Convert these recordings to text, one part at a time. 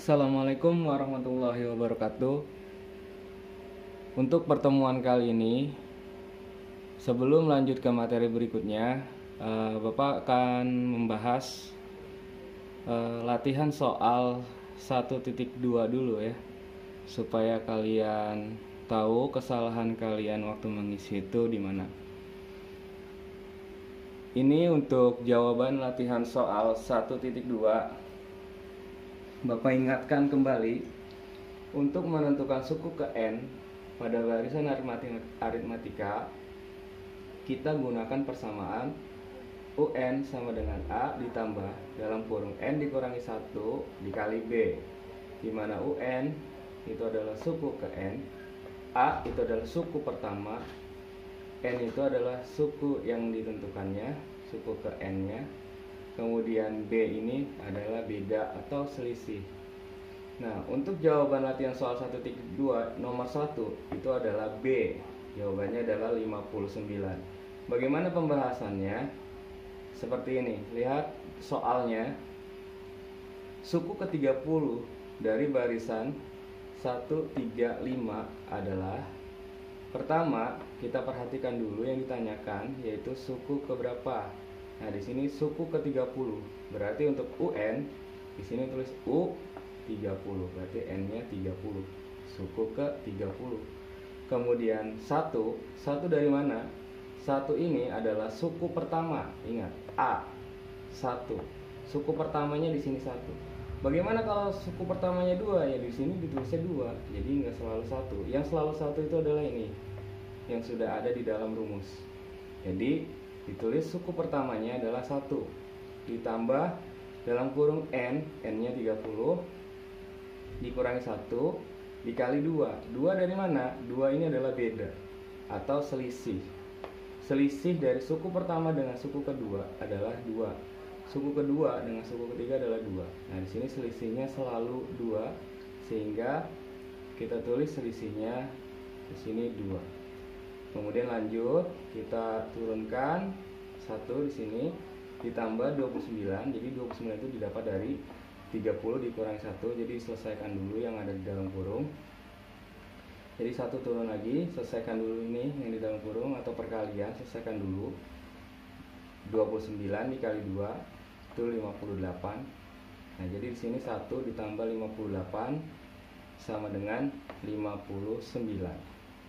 Assalamualaikum warahmatullahi wabarakatuh. Untuk pertemuan kali ini, sebelum lanjut ke materi berikutnya, Bapak akan membahas latihan soal 1.2 dulu ya, supaya kalian tahu kesalahan kalian waktu mengisi itu di mana. Ini untuk jawaban latihan soal 1.2. Bapak ingatkan kembali, untuk menentukan suku ke N pada barisan aritmatika, kita gunakan persamaan UN sama dengan A ditambah dalam kurung N dikurangi 1 dikali B, di mana UN itu adalah suku ke N, A itu adalah suku pertama, N itu adalah suku yang ditentukannya, suku ke N-nya. Kemudian B ini adalah beda atau selisih. Nah, untuk jawaban latihan soal 1.2 nomor 1 itu adalah B. Jawabannya adalah 59. Bagaimana pembahasannya? Seperti ini. Lihat soalnya. Suku ke-30 dari barisan 135 adalah, pertama, kita perhatikan dulu yang ditanyakan, yaitu suku keberapa. Nah, di sini suku ke-30. Berarti untuk UN di sini tulis U30, berarti N-nya 30. Suku ke-30. Kemudian satu dari mana? Satu ini adalah suku pertama. Ingat, A1. Suku pertamanya di sini 1. Bagaimana kalau suku pertamanya 2? Ya di sini ditulisnya 2. Jadi nggak selalu 1. Yang selalu 1 itu adalah ini, yang sudah ada di dalam rumus. Jadi ditulis suku pertamanya adalah 1 ditambah dalam kurung N, N-nya 30 dikurangi 1 dikali 2. 2 dari mana? 2 ini adalah beda atau selisih. Selisih dari suku pertama dengan suku kedua adalah 2. Suku kedua dengan suku ketiga adalah 2. Nah, di sini selisihnya selalu 2, sehingga kita tulis selisihnya di sini 2. Kemudian lanjut, kita turunkan 1 di sini ditambah 29. Jadi 29 itu didapat dari 30 dikurangi 1. Jadi selesaikan dulu yang ada di dalam kurung. Jadi 1 turun lagi, selesaikan dulu ini yang di dalam kurung atau perkalian, selesaikan dulu. 29 dikali 2 itu 58. Nah, jadi di sini 1 ditambah 58 sama dengan 59.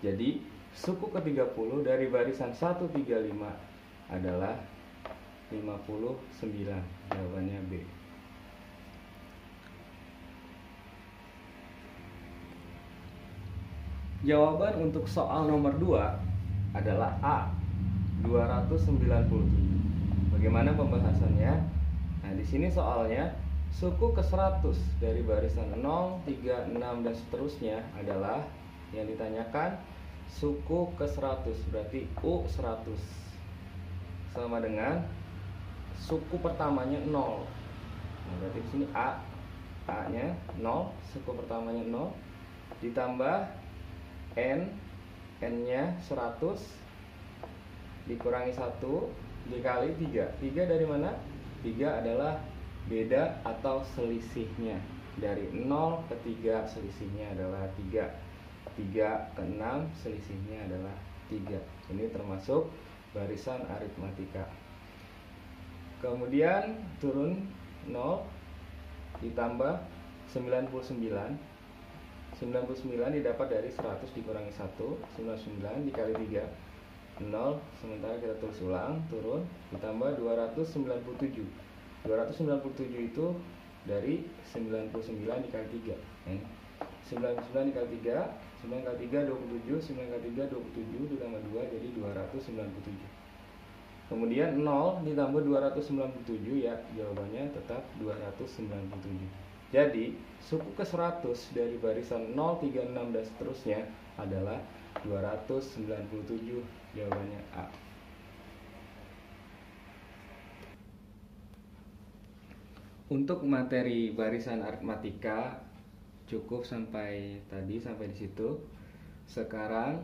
Jadi suku ke-30 dari barisan 135 adalah 59. Jawabannya B. Jawaban untuk soal nomor 2 adalah A, 297. Bagaimana pembahasannya? Nah, di sini soalnya suku ke-100 dari barisan 0, 3, 6 dan seterusnya adalah yang ditanyakan suku ke-100, berarti U100 sama dengan suku pertamanya 0. Nah, berarti di sini A-nya 0, suku pertamanya 0 ditambah N-nya 100 dikurangi 1 dikali 3. 3 dari mana? 3 adalah beda atau selisihnya. Dari 0 ke 3 selisihnya adalah 3. 3 ke 6 selisihnya adalah 3. Ini termasuk barisan aritmatika. Kemudian turun 0 ditambah 99. 99 didapat dari 100 dikurangi 1. 99 dikali 3 0. Sementara kita tulis ulang, turun ditambah 297. 297 itu dari 99 dikali 3. 99 dikali 3, 9 kali 3 27, 9 kali 3 27 ditambah 2 jadi 297. Kemudian 0 ditambah 297, ya jawabannya tetap 297. Jadi suku ke-100 dari barisan 0, 3, 6 dan seterusnya adalah 297. Jawabannya A. Untuk materi barisan aritmatika cukup sampai tadi, sampai di situ. Sekarang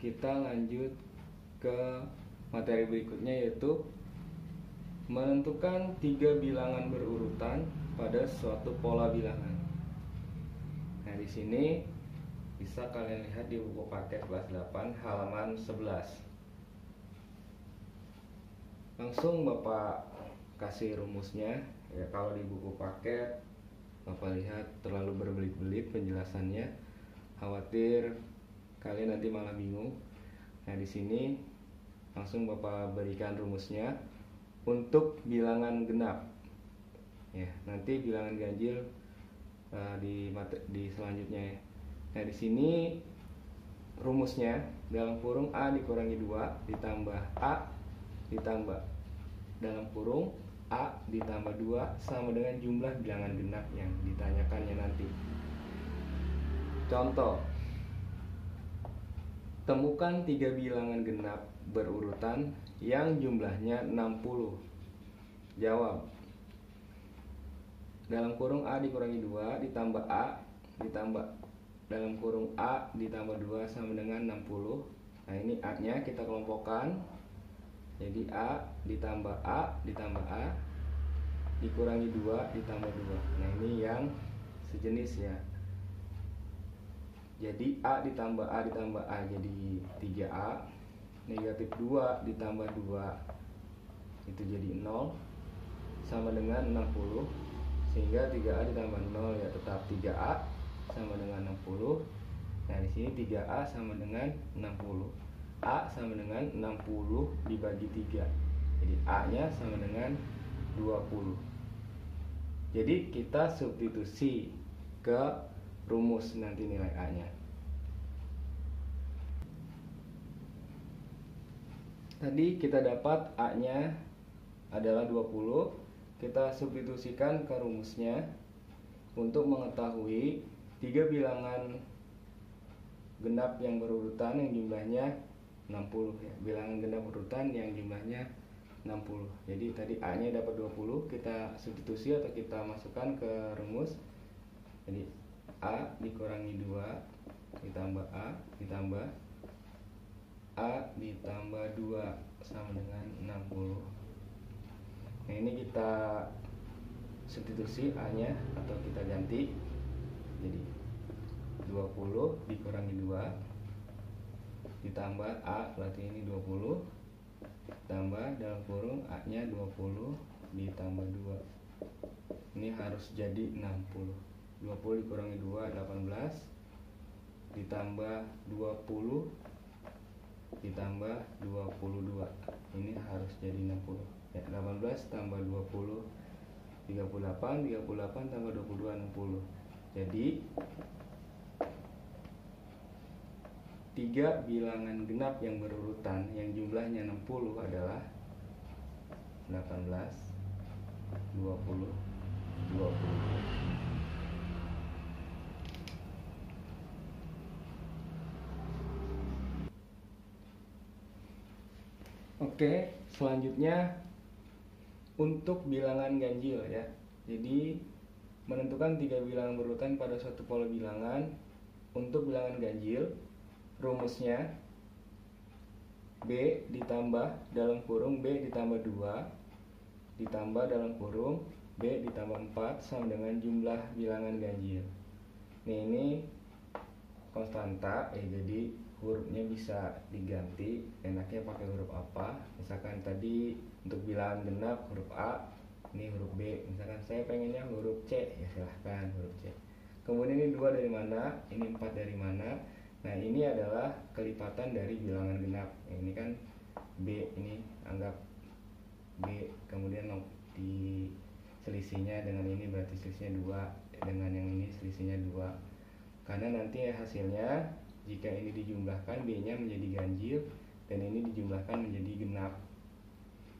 kita lanjut ke materi berikutnya, yaitu menentukan 3 bilangan berurutan pada suatu pola bilangan. Nah, di sini bisa kalian lihat di buku paket kelas 8 halaman 11. Langsung Bapak kasih rumusnya. Ya, kalau di buku paket Bapak lihat terlalu berbelit-belit penjelasannya, khawatir kalian nanti malah bingung. Nah, di sini langsung Bapak berikan rumusnya untuk bilangan genap. Ya, nanti bilangan ganjil di selanjutnya ya. Nah, di sini rumusnya dalam kurung A dikurangi 2 ditambah A ditambah dalam kurung A ditambah 2 sama dengan jumlah bilangan genap yang ditanyakannya nanti. Contoh, temukan 3 bilangan genap berurutan yang jumlahnya 60. Jawab. Dalam kurung A dikurangi 2 ditambah A ditambah dalam kurung A ditambah 2 sama dengan 60. Nah, ini A-nya kita kelompokkan. Jadi A ditambah A ditambah A dikurangi 2 ditambah 2. Nah, ini yang sejenis ya. Jadi A ditambah A ditambah A jadi 3A. Negatif 2 ditambah 2 itu jadi 0 sama dengan 60. Sehingga 3A ditambah 0 ya tetap 3A sama dengan 60. Nah, di sini 3A sama dengan 60. A sama dengan 60 dibagi 3. Jadi A-nya sama dengan 20. Jadi kita substitusi ke rumus nanti nilai A-nya. Tadi kita dapat A-nya adalah 20. Kita substitusikan ke rumusnya untuk mengetahui 3 bilangan genap yang berurutan yang jumlahnya 60 ya. Bilangan genap berurutan yang jumlahnya 60. Jadi tadi A-nya dapat 20, kita substitusi atau kita masukkan ke rumus. Jadi A dikurangi 2 ditambah A ditambah A ditambah 2 sama dengan 60. Nah, ini kita substitusi A-nya atau kita ganti. Jadi 20 dikurangi 2 ditambah A, berarti ini 20 tambah dalam kurung A-nya 20 ditambah 2. Ini harus jadi 60. 20 dikurangi 2 18 ditambah 20 ditambah 22. Ini harus jadi 60. Ya, 18 tambah 20 38, 38 tambah 22 60. Jadi 3 bilangan genap yang berurutan yang jumlahnya 60 adalah 18, 20, 22. Oke, selanjutnya untuk bilangan ganjil ya. Jadi menentukan 3 bilangan berurutan pada suatu pola bilangan. Untuk bilangan ganjil rumusnya B ditambah dalam kurung B ditambah 2 ditambah dalam kurung B ditambah 4 sama dengan jumlah bilangan ganjil. Ini konstanta ya, jadi hurufnya bisa diganti, enaknya pakai huruf apa. Misalkan tadi untuk bilangan genap huruf A, ini huruf B. Misalkan saya pengennya huruf C, ya silahkan huruf C. Kemudian ini 2 dari mana, ini 4 dari mana. Nah, ini adalah kelipatan dari bilangan genap. Ini kan B, ini anggap B, kemudian di selisihnya dengan ini berarti selisihnya 2, dengan yang ini selisihnya 2. Karena nanti hasilnya jika ini dijumlahkan B-nya menjadi ganjil dan ini dijumlahkan menjadi genap.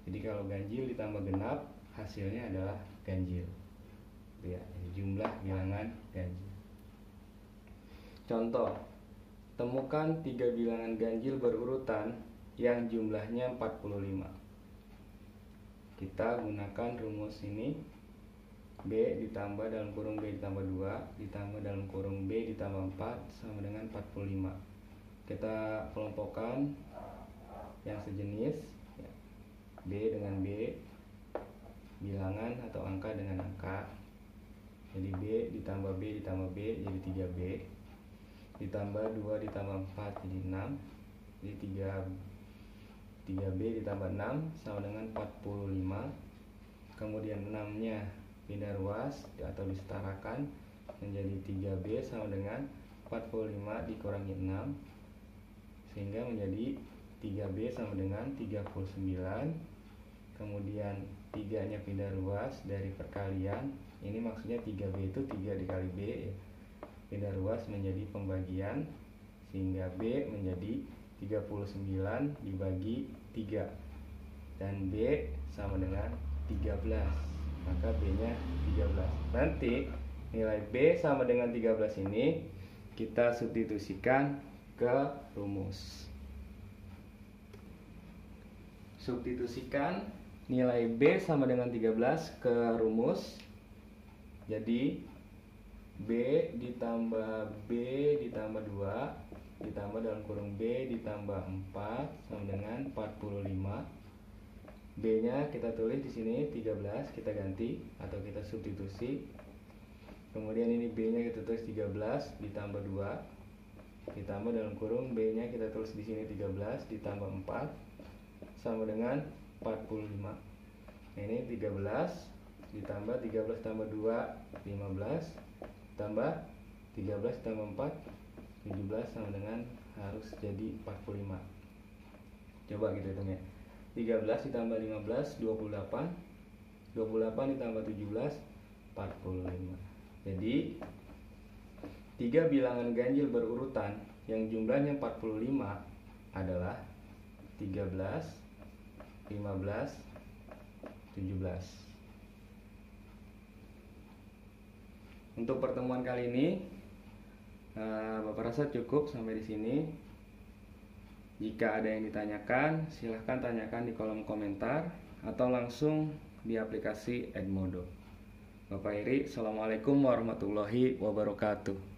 Jadi kalau ganjil ditambah genap hasilnya adalah ganjil. Ya, jumlah bilangan ganjil. Contoh, temukan 3 bilangan ganjil berurutan yang jumlahnya 45. Kita gunakan rumus ini. B ditambah dalam kurung B ditambah 2 ditambah dalam kurung B ditambah 4 sama dengan 45. Kita kelompokkan yang sejenis ya. B dengan B, bilangan atau angka dengan angka. jadi B ditambah B ditambah B jadi 3B, ditambah 2 ditambah 4 jadi 6, jadi 3B ditambah 6 sama dengan 45. Kemudian 6 nya pindah ruas atau disetarakan menjadi 3B sama dengan 45 dikurangi 6 sehingga menjadi 3B sama dengan 39. Kemudian 3 nya pindah ruas dari perkalian, ini maksudnya 3B itu 3 dikali B ya. Pindah ruas menjadi pembagian sehingga B menjadi 39 dibagi 3 dan B sama dengan 13, maka B nya 13. Nanti nilai B sama dengan 13 ini kita substitusikan ke rumus. Substitusikan nilai B sama dengan 13 ke rumus. Jadi B ditambah B ditambah 2 ditambah dalam kurung B ditambah 4 sama dengan 45. B nya kita tulis di sini 13, kita ganti atau kita substitusi. Kemudian ini B nya kita tulis 13 ditambah 2 ditambah dalam kurung B nya kita tulis di sini 13 ditambah 4 sama dengan 45. Nah, ini 13 ditambah 13 tambah 2 15 tambah 13 tambah 4 17 sama dengan harus jadi 45. Coba kita hitung ya. 13 ditambah 15 28 28 ditambah 17 45. Jadi 3 bilangan ganjil berurutan yang jumlahnya 45 adalah 13 15 17. Untuk pertemuan kali ini Bapak rasa cukup sampai di sini. Jika ada yang ditanyakan, silahkan tanyakan di kolom komentar atau langsung di aplikasi Edmodo. Bapak Iri, Assalamualaikum warahmatullahi wabarakatuh.